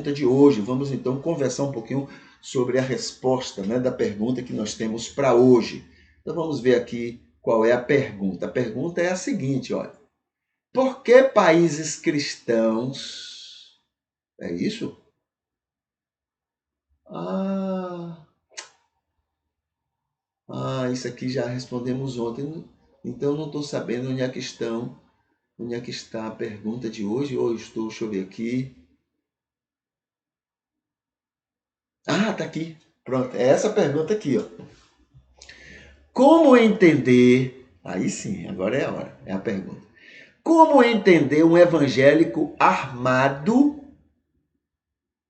De hoje. Vamos então conversar um pouquinho sobre a resposta, né, da pergunta que nós temos para hoje. Então vamos ver aqui qual é a pergunta. A pergunta é a seguinte, olha. Por que países cristãos... É isso? Isso aqui já respondemos ontem. Então não estou sabendo onde é que está a pergunta de hoje. Deixa eu ver aqui. Tá aqui. Pronto, é essa pergunta aqui, ó. Como entender... Aí sim, agora é a hora, é a pergunta. Como entender um evangélico armado,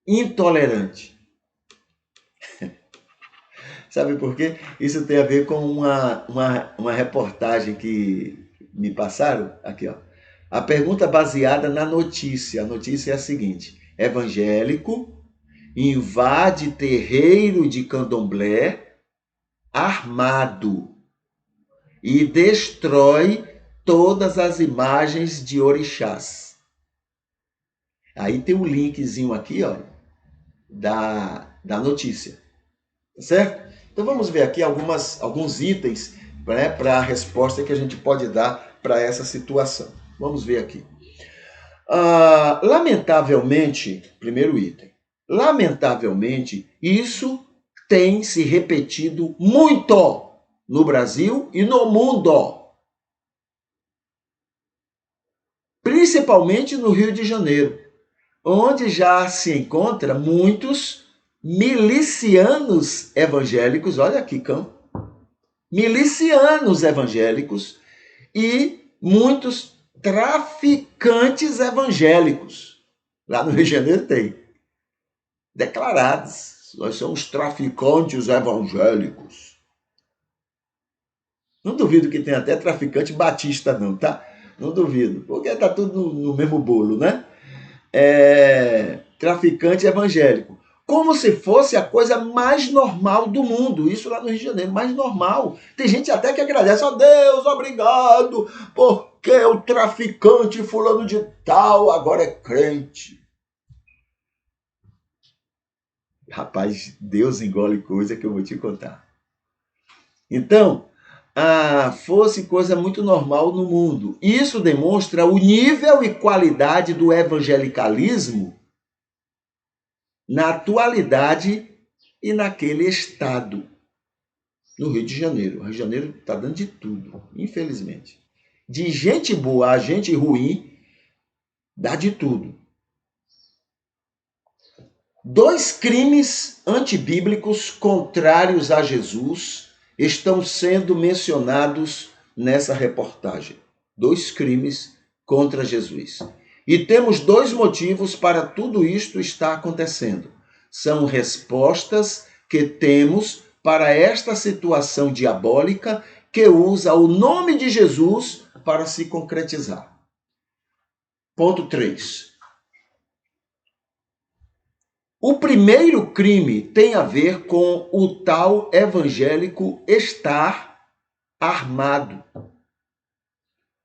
intolerante? Sabe por quê? Isso tem a ver com uma reportagem que me passaram. Aqui, ó. A pergunta baseada na notícia. A notícia é a seguinte: evangélico invade terreiro de candomblé armado e destrói todas as imagens de orixás. Aí tem um linkzinho aqui, ó, da notícia, certo? Então vamos ver aqui alguns itens, né, para a resposta que a gente pode dar para essa situação. Vamos ver aqui. Lamentavelmente, primeiro item, lamentavelmente, isso tem se repetido muito no Brasil e no mundo. Principalmente no Rio de Janeiro, onde já se encontra muitos milicianos evangélicos, olha aqui, milicianos evangélicos e muitos traficantes evangélicos. Lá no Rio de Janeiro tem. Declarados. Nós somos traficantes evangélicos. Não duvido que tenha até traficante batista não, tá? Não duvido, porque tá tudo no mesmo bolo, né? Traficante evangélico. Como se fosse a coisa mais normal do mundo. Isso lá no Rio de Janeiro, mais normal. Tem gente até que agradece. Deus, obrigado, porque o traficante fulano de tal agora é crente. Rapaz, Deus engole coisa que eu vou te contar. Então, fosse coisa muito normal no mundo. Isso demonstra o nível e qualidade do evangelicalismo na atualidade e naquele estado. No Rio de Janeiro. O Rio de Janeiro está dando de tudo, infelizmente. De gente boa a gente ruim, dá de tudo. 2 crimes antibíblicos contrários a Jesus estão sendo mencionados nessa reportagem. 2 crimes contra Jesus. E temos 2 motivos para tudo isto estar acontecendo. São respostas que temos para esta situação diabólica que usa o nome de Jesus para se concretizar. Ponto 3. O primeiro crime tem a ver com o tal evangélico estar armado,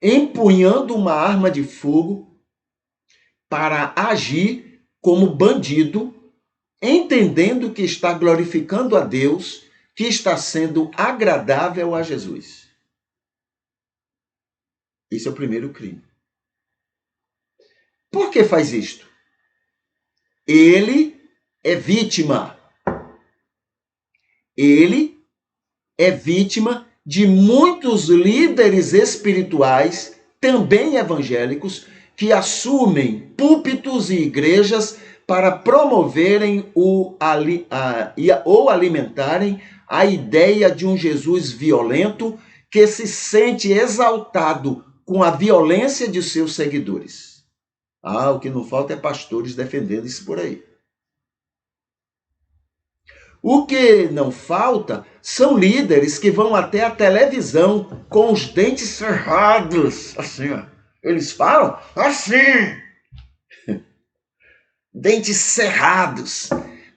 empunhando uma arma de fogo para agir como bandido, entendendo que está glorificando a Deus, que está sendo agradável a Jesus. Esse é o primeiro crime. Por que faz isto? Ele é vítima. Ele é vítima de muitos líderes espirituais, também evangélicos, que assumem púlpitos e igrejas para promoverem ou alimentarem a ideia de um Jesus violento que se sente exaltado com a violência de seus seguidores. O que não falta é pastores defendendo isso por aí. O que não falta são líderes que vão até a televisão com os dentes cerrados, assim, ó. Eles falam assim, dentes cerrados,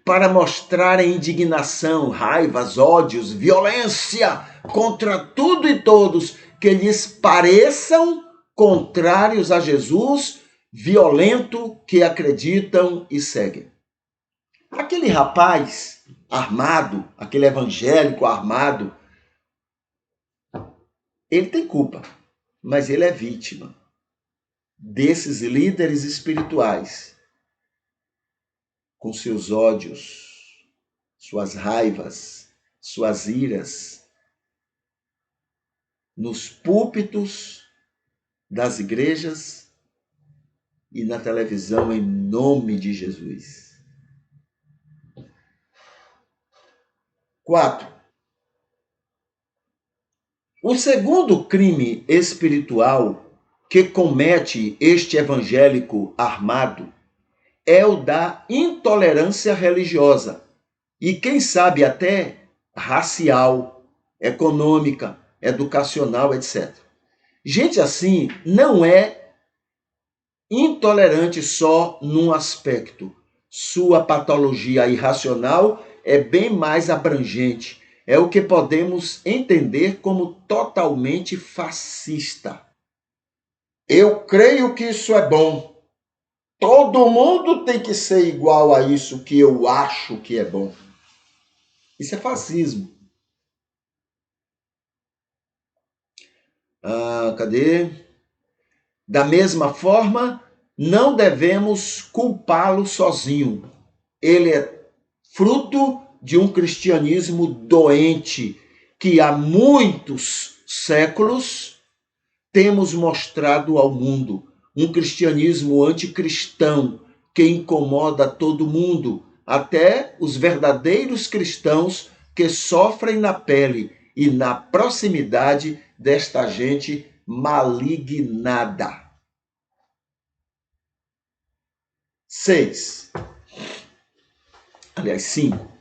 para mostrarem indignação, raivas, ódios, violência contra tudo e todos que lhes pareçam contrários a Jesus, violento, que acreditam e seguem. Aquele rapaz armado, aquele evangélico armado, ele tem culpa, mas ele é vítima desses líderes espirituais, com seus ódios, suas raivas, suas iras, nos púlpitos das igrejas e na televisão, em nome de Jesus. 4. O segundo crime espiritual que comete este evangélico armado é o da intolerância religiosa e, quem sabe, até racial, econômica, educacional, etc. Gente assim não é intolerante só num aspecto. Sua patologia irracional é bem mais abrangente. É o que podemos entender como totalmente fascista. Eu creio que isso é bom. Todo mundo tem que ser igual a isso que eu acho que é bom. Isso é fascismo. Cadê? Da mesma forma, não devemos culpá-lo sozinho. Ele é fruto de um cristianismo doente que há muitos séculos temos mostrado ao mundo. Um cristianismo anticristão que incomoda todo mundo, até os verdadeiros cristãos que sofrem na pele e na proximidade desta gente malignada. 6. Aliás, 5.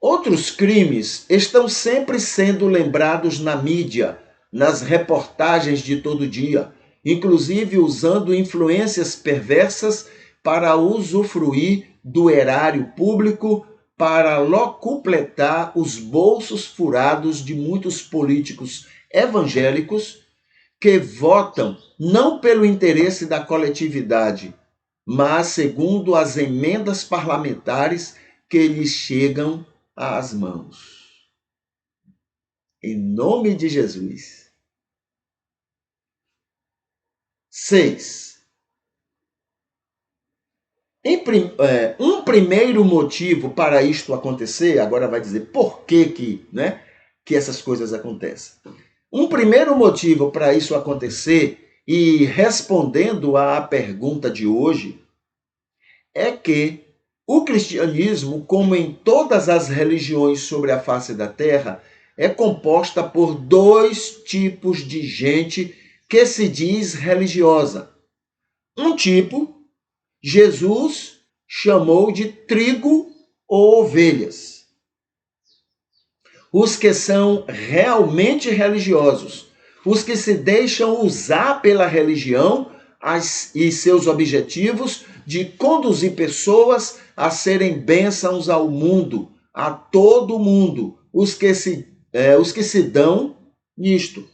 Outros crimes estão sempre sendo lembrados na mídia, nas reportagens de todo dia, inclusive usando influências perversas para usufruir do erário público, para locupletar os bolsos furados de muitos políticos evangélicos que votam não pelo interesse da coletividade, mas segundo as emendas parlamentares que lhes chegam às mãos. Em nome de Jesus. 6. Um primeiro motivo para isto acontecer, agora vai dizer por que essas coisas acontecem. Um primeiro motivo para isso acontecer, e respondendo à pergunta de hoje, é que o cristianismo, como em todas as religiões sobre a face da terra, é composta por dois tipos de gente que se diz religiosa. Um tipo, Jesus chamou de trigo ou ovelhas. Os que são realmente religiosos, os que se deixam usar pela religião e seus objetivos de conduzir pessoas a serem bênçãos ao mundo, a todo mundo, os que se dão nisto.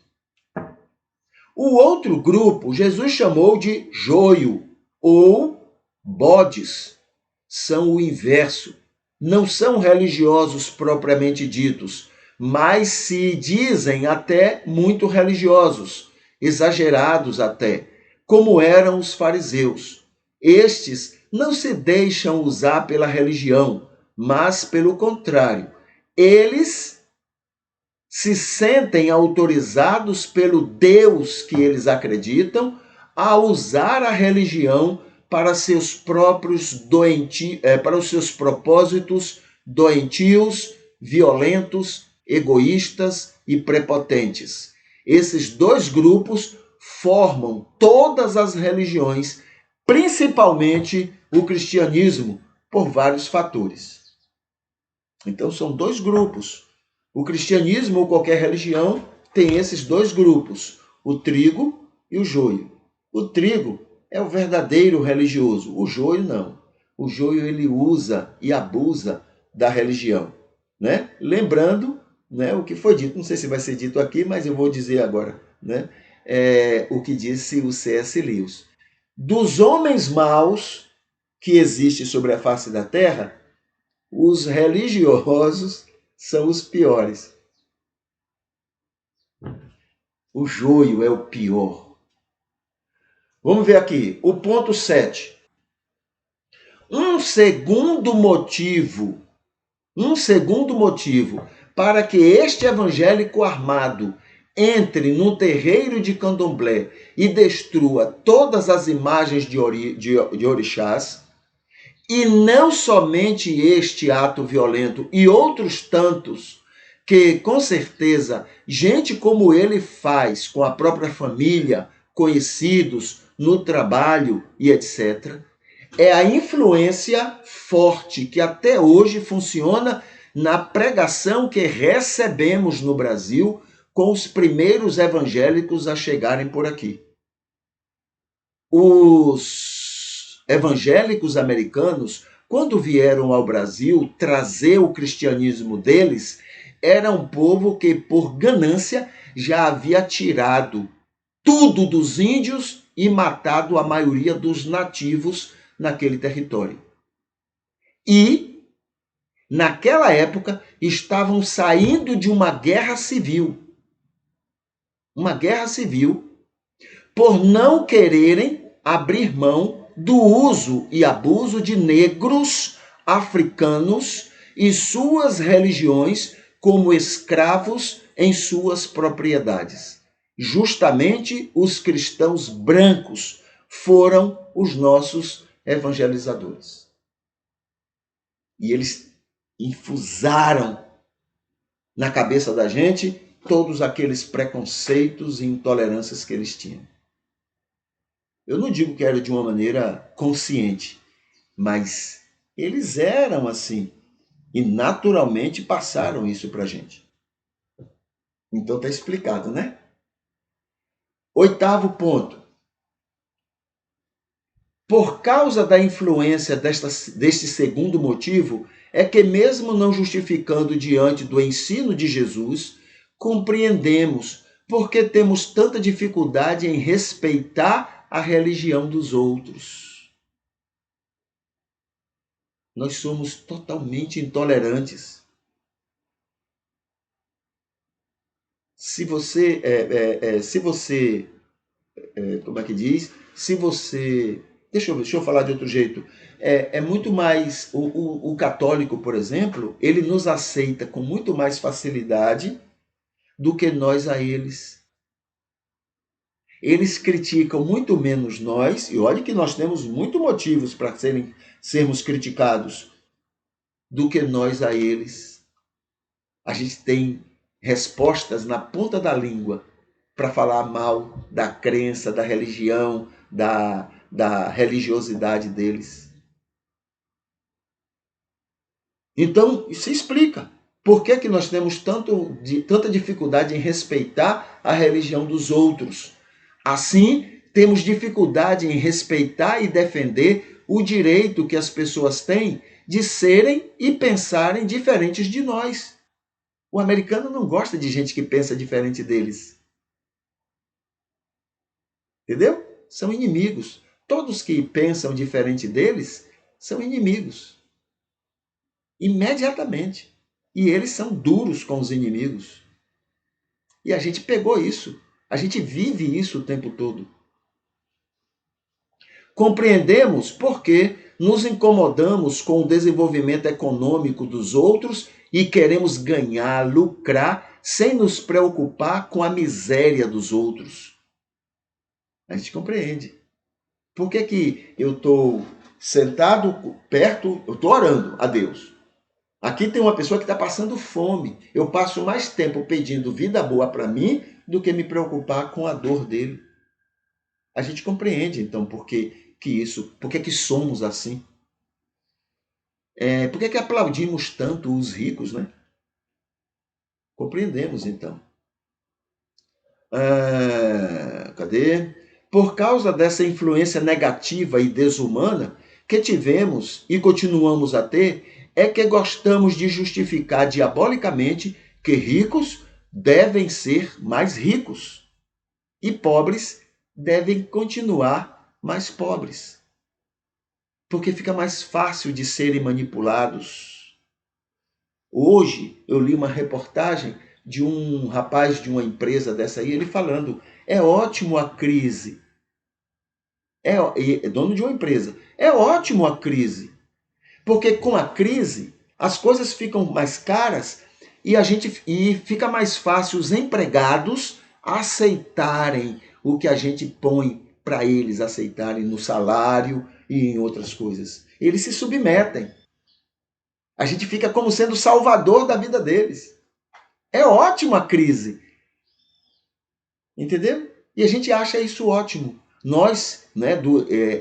O outro grupo, Jesus chamou de joio ou bodes. São o inverso. Não são religiosos propriamente ditos, mas se dizem até muito religiosos, exagerados até, como eram os fariseus. Estes não se deixam usar pela religião, mas pelo contrário, eles se sentem autorizados pelo Deus que eles acreditam a usar a religião para seus próprios para os seus propósitos doentios, violentos, egoístas e prepotentes. Esses dois grupos formam todas as religiões, principalmente o cristianismo, por vários fatores. Então são dois grupos. O cristianismo ou qualquer religião tem esses dois grupos, o trigo e o joio. O trigo é o verdadeiro religioso, o joio não. O joio ele usa e abusa da religião, né? Lembrando, né, o que foi dito, não sei se vai ser dito aqui, mas eu vou dizer agora, né? O que disse o C.S. Lewis. Dos homens maus que existem sobre a face da terra, Os religiosos são os piores. O joio é o pior. Vamos ver aqui, o ponto 7. Um segundo motivo para que este evangélico armado entre no terreiro de candomblé e destrua todas as imagens de orixás, e não somente este ato violento e outros tantos que, com certeza, gente como ele faz com a própria família, conhecidos, no trabalho e etc., é a influência forte que até hoje funciona na pregação que recebemos no Brasil com os primeiros evangélicos a chegarem por aqui. Os evangélicos americanos, quando vieram ao Brasil trazer o cristianismo deles, era um povo que, por ganância, já havia tirado tudo dos índios e matado a maioria dos nativos naquele território. E, naquela época, estavam saindo de uma guerra civil. Uma guerra civil por não quererem abrir mão do uso e abuso de negros africanos e suas religiões como escravos em suas propriedades. Justamente os cristãos brancos foram os nossos evangelizadores. E eles infusaram na cabeça da gente todos aqueles preconceitos e intolerâncias que eles tinham. Eu não digo que era de uma maneira consciente, mas eles eram assim e naturalmente passaram isso para a gente. Então está explicado, né? 8º ponto. Por causa da influência deste segundo motivo, é que mesmo não justificando diante do ensino de Jesus, compreendemos porque temos tanta dificuldade em respeitar a religião dos outros. Nós somos totalmente intolerantes. Se você, como é que diz? Se você, deixa eu falar de outro jeito. É muito mais, o católico, por exemplo, ele nos aceita com muito mais facilidade do que nós a eles. Eles criticam muito menos nós, e olha que nós temos muitos motivos para sermos criticados, do que nós a eles. A gente tem respostas na ponta da língua para falar mal da crença, da religião, da religiosidade deles. Então, isso explica por que nós temos tanta dificuldade em respeitar a religião dos outros. Assim, temos dificuldade em respeitar e defender o direito que as pessoas têm de serem e pensarem diferentes de nós. O americano não gosta de gente que pensa diferente deles. Entendeu? São inimigos. Todos que pensam diferente deles são inimigos. Imediatamente. E eles são duros com os inimigos. E a gente pegou isso. A gente vive isso o tempo todo. Compreendemos porque nos incomodamos com o desenvolvimento econômico dos outros e queremos ganhar, lucrar, sem nos preocupar com a miséria dos outros. A gente compreende. Por que eu estou sentado perto, eu estou orando a Deus. Aqui tem uma pessoa que está passando fome. Eu passo mais tempo pedindo vida boa para mim do que me preocupar com a dor dele. A gente compreende, então, por que somos assim. Por que aplaudimos tanto os ricos, né? Compreendemos, então. Cadê? Por causa dessa influência negativa e desumana que tivemos e continuamos a ter, é que gostamos de justificar diabolicamente que ricos devem ser mais ricos e pobres devem continuar mais pobres. Porque fica mais fácil de serem manipulados. Hoje eu li uma reportagem de um rapaz de uma empresa dessa aí, ele falando, é ótimo a crise. É dono de uma empresa. É ótimo a crise. Porque com a crise, as coisas ficam mais caras e fica mais fácil os empregados aceitarem o que a gente põe para eles aceitarem no salário e em outras coisas. Eles se submetem. A gente fica como sendo salvador da vida deles. É ótimo a crise. Entendeu? E a gente acha isso ótimo. Nós,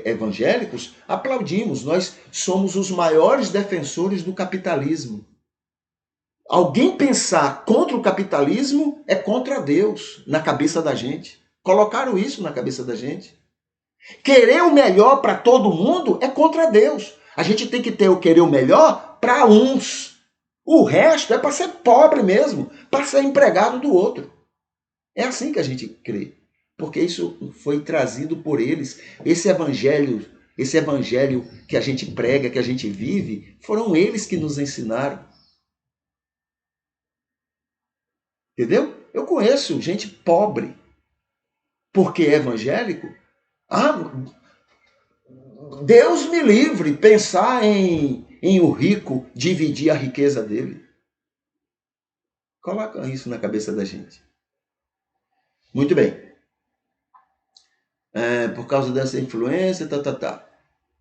evangélicos, aplaudimos. Nós somos os maiores defensores do capitalismo. Alguém pensar contra o capitalismo é contra Deus na cabeça da gente. Colocaram isso na cabeça da gente. Querer o melhor para todo mundo é contra Deus. A gente tem que ter o querer o melhor para uns. O resto é para ser pobre mesmo, para ser empregado do outro. É assim que a gente crê. Porque isso foi trazido por eles. Esse evangelho que a gente prega, que a gente vive, foram eles que nos ensinaram. Entendeu? Eu conheço gente pobre porque é evangélico. Ah, Deus me livre pensar em o rico dividir a riqueza dele. Coloca isso na cabeça da gente. Muito bem. Por causa dessa influência,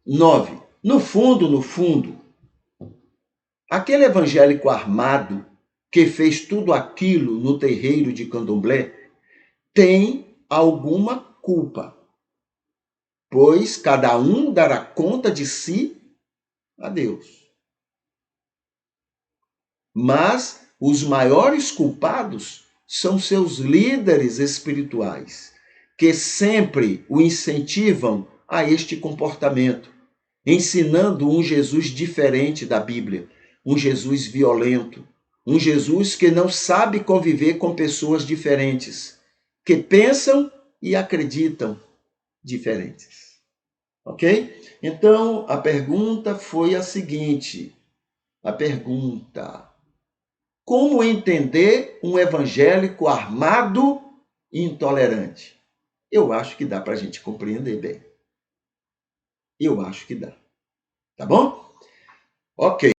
9. No fundo, aquele evangélico armado que fez tudo aquilo no terreiro de Candomblé tem alguma culpa, pois cada um dará conta de si a Deus. Mas os maiores culpados são seus líderes espirituais, que sempre o incentivam a este comportamento, ensinando um Jesus diferente da Bíblia, um Jesus violento, um Jesus que não sabe conviver com pessoas diferentes, que pensam e acreditam diferentes. Ok? Então, a pergunta foi a seguinte: como entender um evangélico armado e intolerante? Eu acho que dá para a gente compreender bem. Eu acho que dá. Tá bom? Ok.